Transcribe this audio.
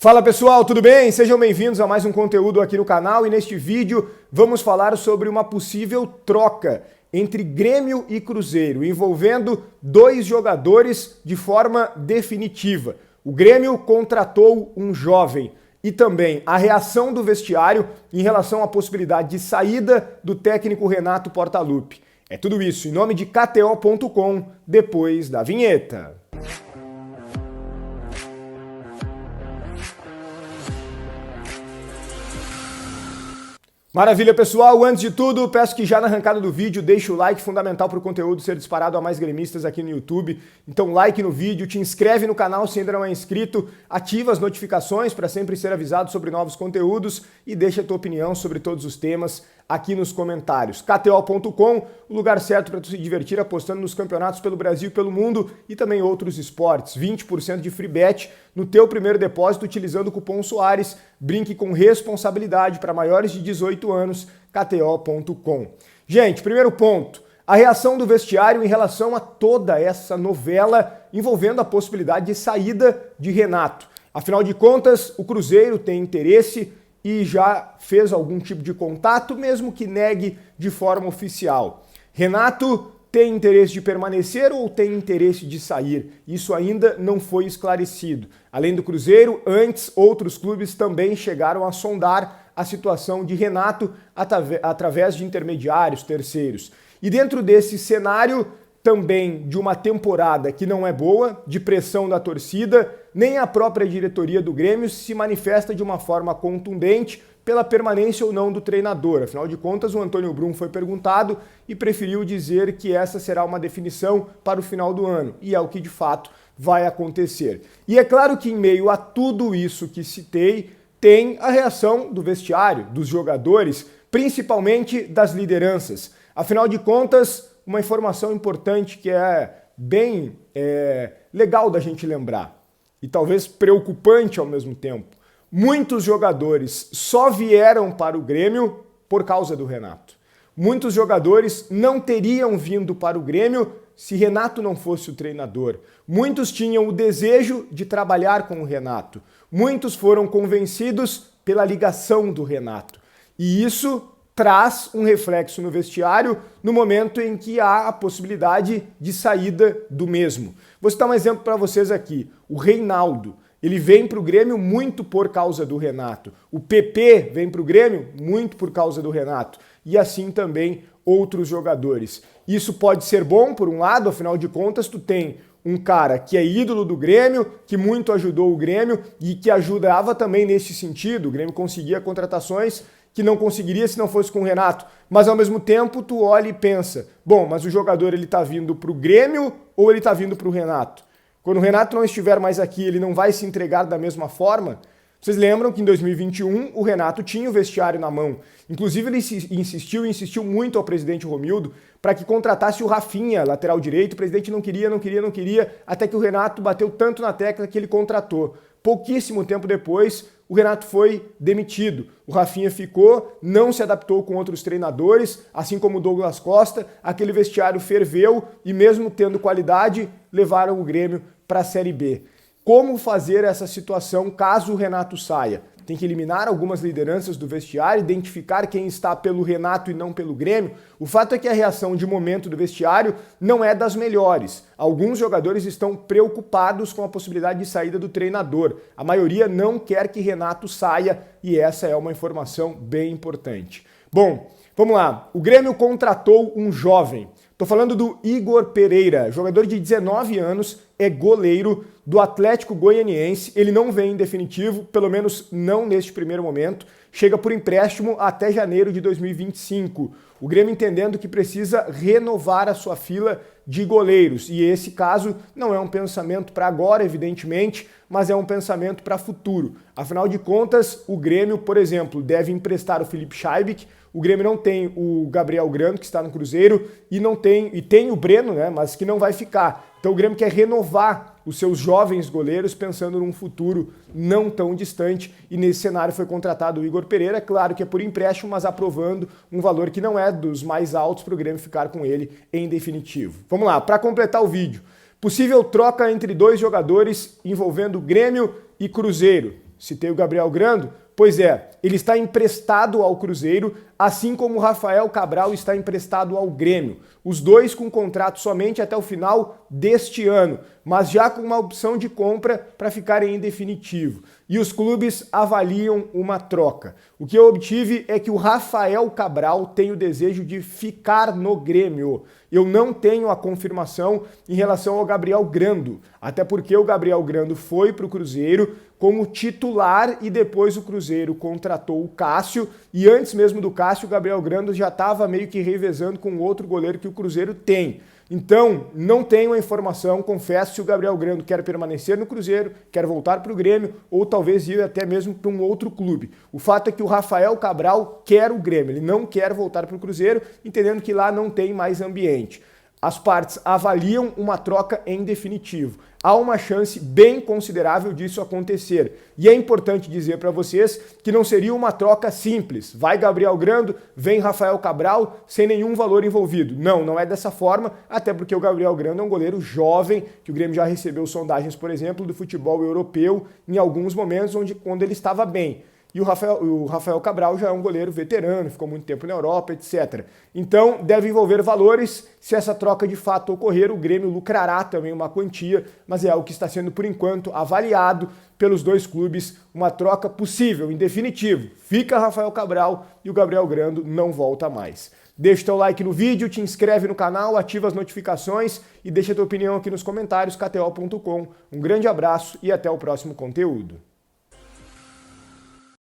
Fala pessoal, tudo bem? Sejam bem-vindos a mais um conteúdo aqui no canal e neste vídeo vamos falar sobre uma possível troca entre Grêmio e Cruzeiro, envolvendo dois jogadores de forma definitiva. O Grêmio contratou um jovem e também a reação do vestiário em relação à possibilidade de saída do técnico Renato Portaluppi. É tudo isso em nome de KTO.com, depois da vinheta. Maravilha, pessoal! Antes de tudo, peço que já na arrancada do vídeo deixe o like, fundamental para o conteúdo ser disparado a mais gremistas aqui no YouTube. Então, like no vídeo, te inscreve no canal se ainda não é inscrito, ativa as notificações para sempre ser avisado sobre novos conteúdos e deixa a tua opinião sobre todos os temas aqui nos comentários. KTO.com, o lugar certo para tu se divertir apostando nos campeonatos pelo Brasil e pelo mundo e também outros esportes. 20% de free bet no teu primeiro depósito utilizando o cupom Soares. Brinque com responsabilidade para maiores de 18 anos, KTO.com. Gente, primeiro ponto, a reação do vestiário em relação a toda essa novela envolvendo a possibilidade de saída de Renato. Afinal de contas, o Cruzeiro tem interesse e já fez algum tipo de contato, mesmo que negue de forma oficial. Renato tem interesse de permanecer ou tem interesse de sair? Isso ainda não foi esclarecido. Além do Cruzeiro, antes outros clubes também chegaram a sondar a situação de Renato através de intermediários, terceiros. E dentro desse cenário, também de uma temporada que não é boa, de pressão da torcida, nem a própria diretoria do Grêmio se manifesta de uma forma contundente pela permanência ou não do treinador. Afinal de contas, o Antônio Brum foi perguntado e preferiu dizer que essa será uma definição para o final do ano, e é o que de fato vai acontecer. E é claro que em meio a tudo isso que citei, tem a reação do vestiário, dos jogadores, principalmente das lideranças. Afinal de contas, uma informação importante que é bem legal da gente lembrar e talvez preocupante ao mesmo tempo. Muitos jogadores só vieram para o Grêmio por causa do Renato. Muitos jogadores não teriam vindo para o Grêmio se Renato não fosse o treinador. Muitos tinham o desejo de trabalhar com o Renato. Muitos foram convencidos pela ligação do Renato. E isso traz um reflexo no vestiário no momento em que há a possibilidade de saída do mesmo. Vou citar um exemplo para vocês aqui. O Reinaldo, ele vem para o Grêmio muito por causa do Renato. O PP vem para o Grêmio muito por causa do Renato. E assim também outros jogadores. Isso pode ser bom, por um lado, afinal de contas, tu tem um cara que é ídolo do Grêmio, que muito ajudou o Grêmio e que ajudava também nesse sentido. O Grêmio conseguia contratações que não conseguiria se não fosse com o Renato. Mas ao mesmo tempo tu olha e pensa, bom, mas o jogador ele tá vindo pro Grêmio ou ele tá vindo pro Renato? Quando o Renato não estiver mais aqui, ele não vai se entregar da mesma forma? Vocês lembram que em 2021 o Renato tinha o vestiário na mão. Inclusive ele insistiu muito ao presidente Romildo para que contratasse o Rafinha, lateral direito. O presidente não queria, até que o Renato bateu tanto na tecla que ele contratou. Pouquíssimo tempo depois, o Renato foi demitido. O Rafinha ficou, não se adaptou com outros treinadores, assim como o Douglas Costa. Aquele vestiário ferveu e mesmo tendo qualidade, levaram o Grêmio para a Série B. Como fazer essa situação caso o Renato saia? Tem que eliminar algumas lideranças do vestiário, identificar quem está pelo Renato e não pelo Grêmio. O fato é que a reação de momento do vestiário não é das melhores. Alguns jogadores estão preocupados com a possibilidade de saída do treinador. A maioria não quer que Renato saia e essa é uma informação bem importante. Bom, vamos lá. O Grêmio contratou um jovem. Estou falando do Igor Pereira, jogador de 19 anos, é goleiro do Atlético Goianiense. Ele não vem em definitivo, pelo menos não neste primeiro momento. Chega por empréstimo até janeiro de 2025. O Grêmio entendendo que precisa renovar a sua fila de goleiros. E esse caso não é um pensamento para agora, evidentemente, mas é um pensamento para futuro. Afinal de contas, o Grêmio, por exemplo, deve emprestar o Felipe Scheibich. O Grêmio não tem o Gabriel Grando, que está no Cruzeiro, e tem o Breno, né, mas que não vai ficar. Então o Grêmio quer renovar os seus jovens goleiros pensando num futuro não tão distante e nesse cenário foi contratado o Igor Pereira, claro que é por empréstimo, mas aprovando um valor que não é dos mais altos para o Grêmio ficar com ele em definitivo. Vamos lá, para completar o vídeo. Possível troca entre dois jogadores envolvendo Grêmio e Cruzeiro. citei o Gabriel Grando, pois é, ele está emprestado ao Cruzeiro, assim como o Rafael Cabral está emprestado ao Grêmio. Os dois com contrato somente até o final deste ano, mas já com uma opção de compra para ficarem em definitivo. E os clubes avaliam uma troca. O que eu obtive é que o Rafael Cabral tem o desejo de ficar no Grêmio. Eu não tenho a confirmação em relação ao Gabriel Grando, até porque o Gabriel Grando foi para o Cruzeiro como titular e depois o Cruzeiro contratou o Cássio, e antes mesmo do Cássio, o Gabriel Grando já estava meio que revezando com outro goleiro que o Cruzeiro tem. Então, não tenho a informação, confesso, se o Gabriel Grando quer permanecer no Cruzeiro, quer voltar para o Grêmio ou talvez ir até mesmo para um outro clube. O fato é que o Rafael Cabral quer o Grêmio, ele não quer voltar para o Cruzeiro, entendendo que lá não tem mais ambiente. As partes avaliam uma troca em definitivo. Há uma chance bem considerável disso acontecer. E é importante dizer para vocês que não seria uma troca simples. Vai Gabriel Grando, vem Rafael Cabral, sem nenhum valor envolvido. Não, não é dessa forma, até porque o Gabriel Grando é um goleiro jovem, que o Grêmio já recebeu sondagens, por exemplo, do futebol europeu em alguns momentos quando ele estava bem. E o Rafael Cabral já é um goleiro veterano, ficou muito tempo na Europa, etc. Então, deve envolver valores. Se essa troca de fato ocorrer, o Grêmio lucrará também uma quantia, mas é algo que está sendo, por enquanto, avaliado pelos dois clubes, uma troca possível, em definitivo. Fica Rafael Cabral e o Gabriel Grando não volta mais. Deixa o teu like no vídeo, te inscreve no canal, ativa as notificações e deixa a tua opinião aqui nos comentários, kto.com. Um grande abraço e até o próximo conteúdo.